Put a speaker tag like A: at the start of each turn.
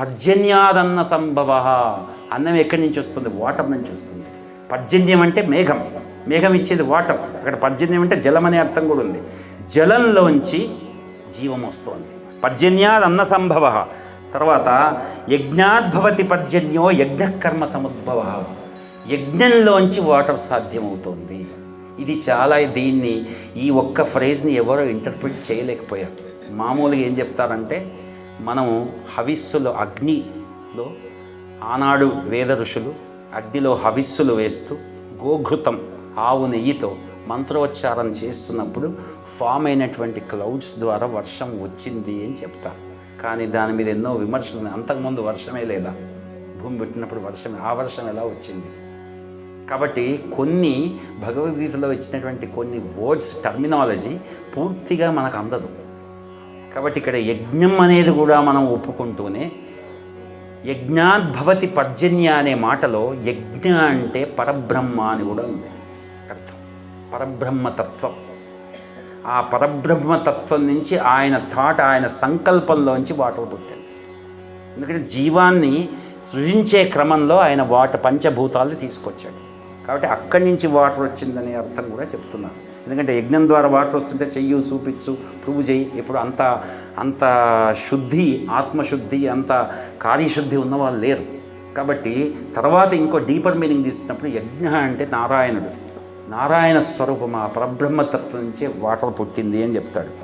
A: పర్జన్యాదన్న సంభవ. అన్నం ఎక్కడి నుంచి వస్తుంది? వాటర్ నుంచి వస్తుంది. పర్జన్యం అంటే మేఘం, మేఘం ఇచ్చేది వాటర్. అక్కడ పర్జన్యం అంటే జలం అనే అర్థం కూడా ఉంది. జలంలోంచి జీవం వస్తుంది. పర్జన్యాదన్న సంభవ. తర్వాత యజ్ఞాద్భవతి పర్జన్యో యజ్ఞకర్మ సముద్భవ. యజ్ఞంలోంచి వాటర్ సాధ్యమవుతుంది. ఇది చాలా, దీన్ని ఈ ఒక్క ఫ్రేజ్ని ఎవరో ఇంటర్ప్రిట్ చేయలేకపోయారు. మామూలుగా ఏం చెప్తారంటే, మనము హవిస్సులు, అగ్నిలో ఆనాడు వేద ఋషులు అగ్నిలో హవిస్సులు వేస్తూ గోఘృతం ఆవు నెయ్యితో మంత్రోచ్చారం చేస్తున్నప్పుడు ఫామ్ అయినటువంటి క్లౌడ్స్ ద్వారా వర్షం వచ్చింది అని చెప్తారు. కానీ దాని మీద ఎన్నో విమర్శలు. అంతకుముందు వర్షమే లేదా? భూమి పెట్టినప్పుడు వర్షం, ఆ వర్షం ఎలా వచ్చింది? కాబట్టి కొన్ని భగవద్గీతలో ఇచ్చినటువంటి కొన్ని వర్డ్స్, టర్మినాలజీ పూర్తిగా మనకు అందదు. కాబట్టి ఇక్కడ యజ్ఞం అనేది కూడా మనం ఒప్పుకుంటూనే, యజ్ఞాద్భవతి పర్జన్య అనే మాటలో యజ్ఞ అంటే పరబ్రహ్మ అని కూడా ఉంది అర్థం. పరబ్రహ్మతత్వం. ఆ పరబ్రహ్మతత్వం నుంచి ఆయన థాట్, ఆయన సంకల్పంలోంచి వాటర్ పుట్టింది. ఎందుకంటే జీవాన్ని సృజించే క్రమంలో ఆయన పంచభూతాలను తీసుకొచ్చాడు. కాబట్టి అక్కడి నుంచి వాటర్ వచ్చిందనే అర్థం కూడా చెప్తున్నారు. ఎందుకంటే యజ్ఞం ద్వారా వాటర్ వస్తుంటే చెయ్యి, చూపించు, ప్రూవ్ చేయి, ఇప్పుడు అంత శుద్ధి, ఆత్మశుద్ధి, అంత కార్యశుద్ధి ఉన్నవాళ్ళు లేరు. కాబట్టి తర్వాత ఇంకో డీపర్ మీనింగ్ తీసినప్పుడు యజ్ఞ అంటే నారాయణుడు, నారాయణ స్వరూపం, ఆ పరబ్రహ్మతత్వం నుంచే వాటర్ పుట్టింది అని చెప్తాడు.